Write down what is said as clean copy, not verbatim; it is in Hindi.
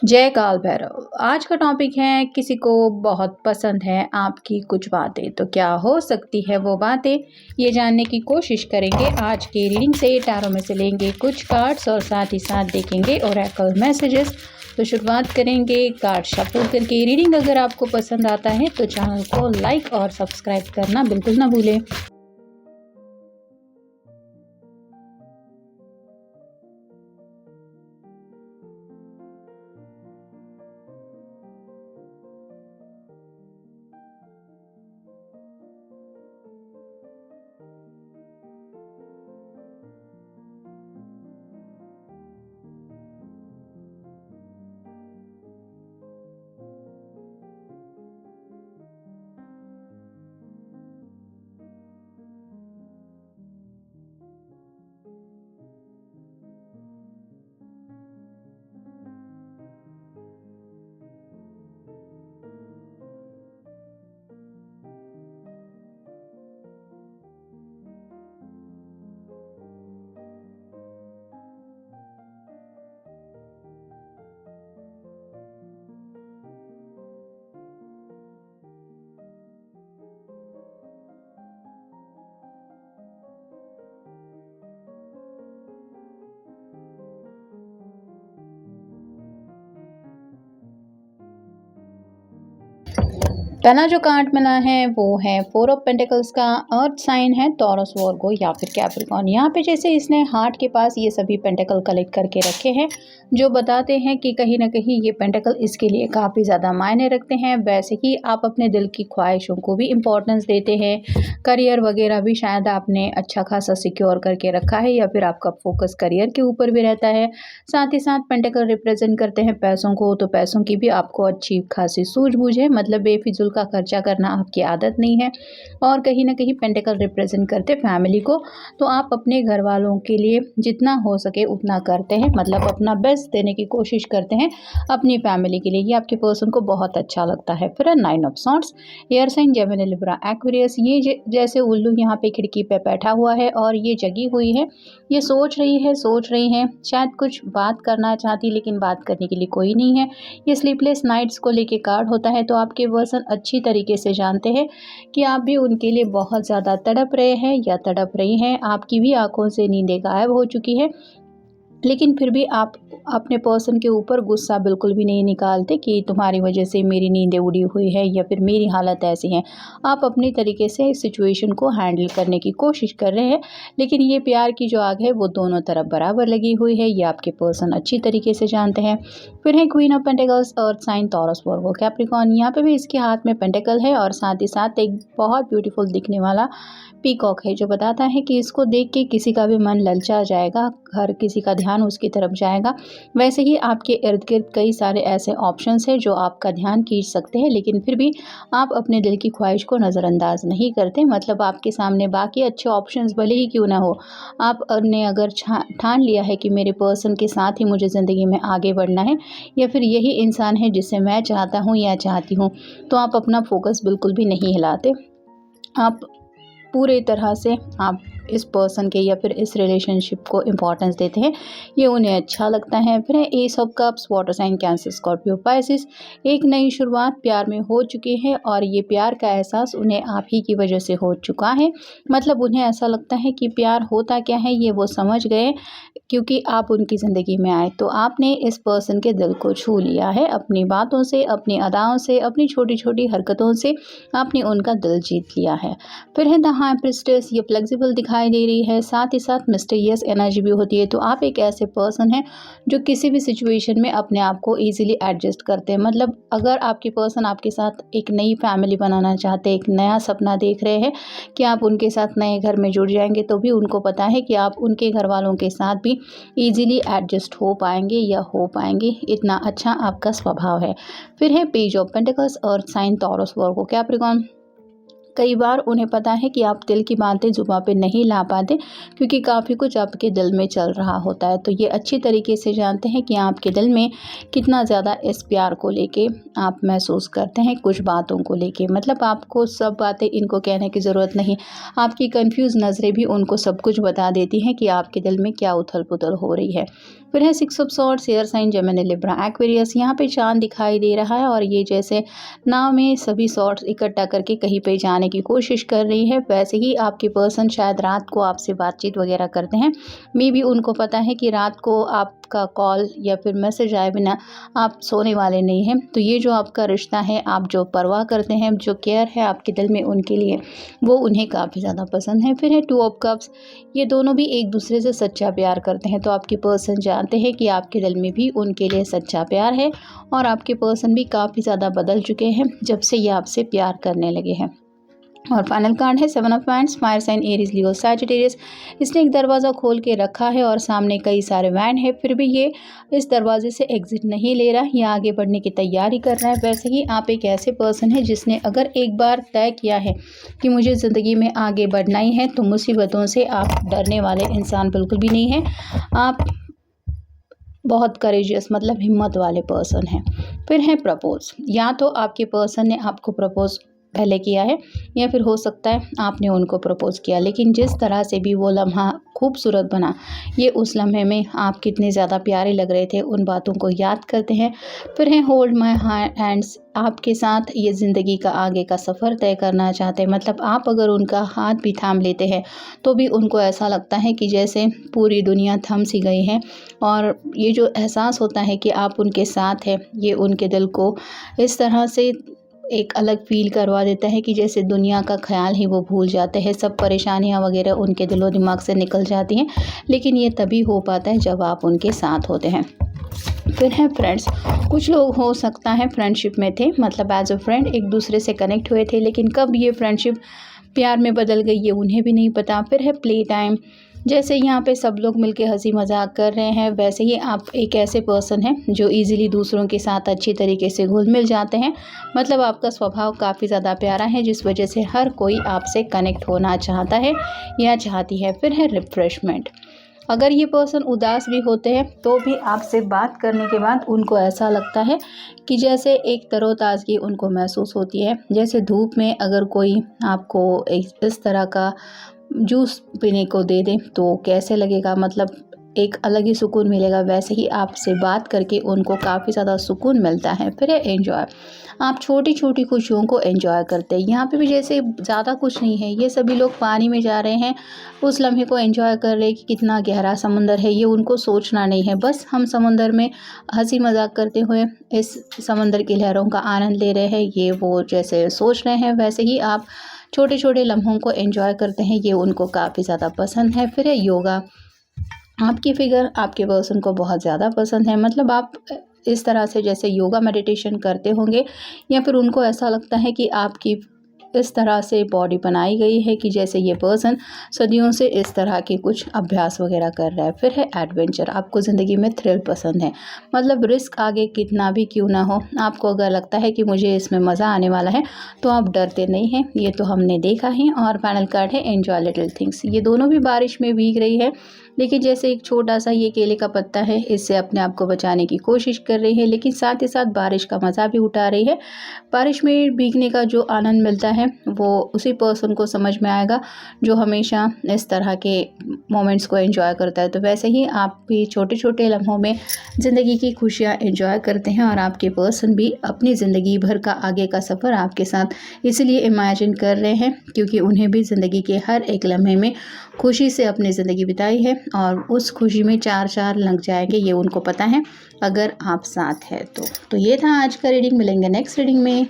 जय काल भैरव। आज का टॉपिक है किसी को बहुत पसंद है आपकी कुछ बातें, तो क्या हो सकती है वो बातें, ये जानने की कोशिश करेंगे। आज के रीडिंग से टैरो में से लेंगे कुछ कार्ड्स और साथ ही साथ देखेंगे ओरेकल मैसेजेस। तो शुरुआत करेंगे कार्ड शफल करके। रीडिंग अगर आपको पसंद आता है तो चैनल को लाइक और सब्सक्राइब करना बिल्कुल ना भूलें। पहला जो कार्ड मिला है वो है फोर ऑफ पेंटिकल्स का। अर्थ साइन है टॉरस, वर्गो या फिर कैप्रिकॉर्न। यहाँ पे जैसे इसने हार्ट के पास ये सभी पेंटिकल कलेक्ट करके रखे हैं, जो बताते हैं कि कहीं ना कहीं ये पेंटिकल इसके लिए काफ़ी ज़्यादा मायने रखते हैं। वैसे ही आप अपने दिल की ख्वाहिशों को भी इम्पोर्टेंस देते हैं। करियर वगैरह भी शायद आपने अच्छा खासा सिक्योर करके रखा है या फिर आपका फोकस करियर के ऊपर भी रहता है। साथ ही साथ पेंटिकल रिप्रेजेंट करते हैं पैसों को, तो पैसों की भी आपको अच्छी खासी सूझबूझ है, मतलब बेफिजूल का खर्चा करना आपकी आदत नहीं है। और कहीं ना कहीं पेंटिकल रिप्रेजेंट करते फैमिली को, तो आप अपने घर वालों के लिए जितना हो सके उतना करते हैं, मतलब अपना बेस्ट देने की कोशिश करते हैं अपनी फैमिली के लिए। ये आपके पर्सन को बहुत अच्छा लगता है। फिर nine of swords, air sign Gemini Libra Aquarius. ये जैसे उल्लू यहाँ पे खिड़की पे बैठा हुआ है और ये जगी हुई है, ये सोच रही है शायद कुछ बात करना चाहती, लेकिन बात करने के लिए कोई नहीं है। ये स्लीपलेस नाइट्स को लेके कार्ड होता है, तो आपके पर्सन अच्छी तरीके से जानते हैं कि आप भी उनके लिए बहुत ज़्यादा तड़प रहे हैं या तड़प रही हैं। आपकी भी आंखों से नींदें गायब हो चुकी है, लेकिन फिर भी आप अपने पर्सन के ऊपर गुस्सा बिल्कुल भी नहीं निकालते कि तुम्हारी वजह से मेरी नींदें उड़ी हुई है या फिर मेरी हालत ऐसी है। आप अपनी तरीके से इस सिचुएशन को हैंडल करने की कोशिश कर रहे हैं, लेकिन ये प्यार की जो आग है वो दोनों तरफ बराबर लगी हुई है, ये आपके पर्सन अच्छी तरीके से जानते हैं। फिर है queen of pentacles, earth sign Taurus, Virgo Capricorn. यहाँ पे भी इसके हाथ में पेंटिकल है और साथ ही साथ एक बहुत ब्यूटीफुल दिखने वाला पीकॉक है, जो बताता है कि इसको देख के किसी का भी मन ललचा जाएगा, हर किसी का ध्यान उसकी तरफ जाएगा। वैसे ही आपके इर्द गिर्द कई सारे ऐसे ऑप्शंस हैं जो आपका ध्यान खींच सकते हैं, लेकिन फिर भी आप अपने दिल की ख्वाहिश को नज़रअंदाज नहीं करते। मतलब आपके सामने बाकी अच्छे ऑप्शंस भले ही क्यों ना हो, आपने अगर ठान लिया है कि मेरे पर्सन के साथ ही मुझे ज़िंदगी में आगे बढ़ना है या फिर यही इंसान है जिसे मैं चाहता हूँ या चाहती हूँ, तो आप अपना फोकस बिल्कुल भी नहीं हिलाते। आप पूरे तरह से आप इस पर्सन के या फिर इस रिलेशनशिप को इम्पोर्टेंस देते हैं, ये उन्हें अच्छा लगता है। फिर है ace of cups, water sign Cancer, Scorpio, Pisces. एक नई शुरुआत प्यार में हो चुकी है और ये प्यार का एहसास उन्हें आप ही की वजह से हो चुका है। मतलब उन्हें ऐसा लगता है कि प्यार होता क्या है ये वो समझ गए, क्योंकि आप उनकी ज़िंदगी में आए, तो आपने इस पर्सन के दिल को छू लिया है अपनी बातों से, अपनी अदाओं से, अपनी छोटी छोटी हरकतों से आपने उनका दिल जीत लिया है। फिर है द हाई प्रिस्टेस, ये फ्लेक्सिबल दिखाई दे रही है, साथ ही साथ मिस्टीरियस एनर्जी भी होती है। तो आप एक ऐसे पर्सन हैं जो किसी भी सिचुएशन में अपने आप को ईजिली एडजस्ट करते हैं। मतलब अगर आपके पर्सन आपके साथ एक नई फैमिली बनाना चाहते हैं, एक नया सपना देख रहे हैं कि आप उनके साथ नए घर में जुड़ जाएंगे, तो भी उनको पता है कि आप उनके घर वालों के साथ भी ईजिली एडजस्ट हो पाएंगे या हो पाएंगे, इतना अच्छा आपका स्वभाव है। फिर है page of pentacles, earth sign Taurus, Virgo Capricorn. कई बार उन्हें पता है कि आप दिल की बातें जुबां पे नहीं ला पाते, क्योंकि काफ़ी कुछ आपके दिल में चल रहा होता है। तो ये अच्छी तरीके से जानते हैं कि आपके दिल में कितना ज़्यादा इस प्यार को लेके आप महसूस करते हैं, कुछ बातों को लेके। मतलब आपको सब बातें इनको कहने की ज़रूरत नहीं, आपकी कंफ्यूज नज़रें भी उनको सब कुछ बता देती हैं कि आपके दिल में क्या उथल पुथल हो रही है। फिर है 6 of swords, air sign Gemini Libra Aquarius. यहाँ पे चांद दिखाई दे रहा है और ये जैसे नाव में सभी सॉर्ड्स इकट्ठा करके कहीं पे जाने की कोशिश कर रही है। वैसे ही आपके पर्सन शायद रात को आपसे बातचीत वगैरह करते हैं। मे बी उनको पता है कि रात को आपका कॉल या फिर मैसेज आए बिना आप सोने वाले नहीं हैं। तो ये जो आपका रिश्ता है, आप जो परवाह करते हैं, जो केयर है आपके दिल में उनके लिए, वो उन्हें काफ़ी ज़्यादा पसंद है। फिर है 2 ऑफ कप्स, ये दोनों भी एक दूसरे से सच्चा प्यार करते हैं। तो आपके पर्सन जानते हैं कि आपके दिल में भी उनके लिए सच्चा प्यार है और आपके पर्सन भी काफ़ी ज़्यादा बदल चुके हैं जब से ये आपसे प्यार करने लगे हैं। और फाइनल कार्ड है 7 of wands, fire sign Aries Leo Sagittarius. इसने एक दरवाज़ा खोल के रखा है और सामने कई सारे वैंड है, फिर भी ये इस दरवाजे से एग्जिट नहीं ले रहा, ये आगे बढ़ने की तैयारी कर रहा है। वैसे ही आप एक ऐसे पर्सन है जिसने अगर एक बार तय किया है कि मुझे ज़िंदगी में आगे बढ़ना ही है, तो मुसीबतों से आप डरने वाले इंसान बिल्कुल भी नहीं हैं। आप बहुत करेजियस मतलब हिम्मत वाले पर्सन हैं। फिर है प्रपोज, या तो आपके पर्सन ने आपको प्रपोज पहले किया है या फिर हो सकता है आपने उनको प्रपोज किया, लेकिन जिस तरह से भी वो लम्हा खूबसूरत बना, ये उस लम्हे में आप कितने ज़्यादा प्यारे लग रहे थे, उन बातों को याद करते हैं। फिर है होल्ड माई हैंड्स, आपके साथ ये ज़िंदगी का आगे का सफ़र तय करना चाहते हैं। मतलब आप अगर उनका हाथ भी थाम लेते हैं तो भी उनको ऐसा लगता है कि जैसे पूरी दुनिया थम सी गई है, और ये जो एहसास होता है कि आप उनके साथ हैं, ये उनके दिल को इस तरह से एक अलग फ़ील करवा देता है कि जैसे दुनिया का ख़्याल ही वो भूल जाते हैं, सब परेशानियाँ वगैरह उनके दिलो दिमाग से निकल जाती हैं। लेकिन ये तभी हो पाता है जब आप उनके साथ होते हैं। फिर है फ्रेंड्स, कुछ लोग हो सकता है फ्रेंडशिप में थे, मतलब एज अ फ्रेंड एक दूसरे से कनेक्ट हुए थे, लेकिन कब ये फ्रेंडशिप प्यार में बदल गई ये उन्हें भी नहीं पता। फिर है प्ले टाइम, जैसे यहाँ पे सब लोग मिलके हंसी मजाक कर रहे हैं, वैसे ही आप एक ऐसे पर्सन हैं जो इजीली दूसरों के साथ अच्छी तरीके से घुल मिल जाते हैं। मतलब आपका स्वभाव काफ़ी ज़्यादा प्यारा है, जिस वजह से हर कोई आपसे कनेक्ट होना चाहता है या चाहती है। फिर है रिफ्रेशमेंट, अगर ये पर्सन उदास भी होते हैं तो भी आपसे बात करने के बाद उनको ऐसा लगता है कि जैसे एक तरोताज़गी उनको महसूस होती है। जैसे धूप में अगर कोई आपको इस तरह का जूस पीने को दे दे तो कैसे लगेगा, मतलब एक अलग ही सुकून मिलेगा। वैसे ही आपसे बात करके उनको काफ़ी ज़्यादा सुकून मिलता है। फिर है एंजॉय, आप छोटी छोटी खुशियों को एंजॉय करते हैं। यहाँ पे भी जैसे ज़्यादा कुछ नहीं है, ये सभी लोग पानी में जा रहे हैं, उस लम्हे को एंजॉय कर रहे हैं कि कितना गहरा समंदर है, ये उनको सोचना नहीं है। बस हम समंदर में हंसी मजाक करते हुए इस समंदर की लहरों का आनंद ले रहे हैं, ये वो जैसे सोच रहे हैं। वैसे ही आप छोटे छोटे लम्हों को एंजॉय करते हैं, ये उनको काफ़ी ज़्यादा पसंद है। फिर है योगा, आपकी फिगर आपके पर्सन को बहुत ज़्यादा पसंद है। मतलब आप इस तरह से जैसे योगा मेडिटेशन करते होंगे, या फिर उनको ऐसा लगता है कि आपकी इस तरह से बॉडी बनाई गई है कि जैसे ये पर्सन सदियों से इस तरह के कुछ अभ्यास वगैरह कर रहा है। फिर है एडवेंचर, आपको ज़िंदगी में थ्रिल पसंद है, मतलब रिस्क आगे कितना भी क्यों ना हो, आपको अगर लगता है कि मुझे इसमें मज़ा आने वाला है तो आप डरते नहीं हैं, ये तो हमने देखा है। और फाइनल कार्ड है एंजॉय लिटिल थिंग्स, ये दोनों भी बारिश में भीग रही है, लेकिन जैसे एक छोटा सा ये केले का पत्ता है, इससे अपने आप को बचाने की कोशिश कर रही है, लेकिन साथ ही साथ बारिश का मज़ा भी उठा रही है। बारिश में भीगने का जो आनंद मिलता है वो उसी पर्सन को समझ में आएगा जो हमेशा इस तरह के मोमेंट्स को एंजॉय करता है। तो वैसे ही आप भी छोटे छोटे लम्हों में ज़िंदगी की खुशियाँ एंजॉय करते हैं, और आपके पर्सन भी अपनी ज़िंदगी भर का आगे का सफ़र आपके साथ इसलिए इमेजिन कर रहे हैं क्योंकि उन्हें भी ज़िंदगी के हर एक लम्हे में खुशी से अपनी ज़िंदगी बिताई है, और उस खुशी में चार चार लग जाएंगे, ये उनको पता है अगर आप साथ हैं तो ये था आज का रीडिंग। मिलेंगे नेक्स्ट रीडिंग में।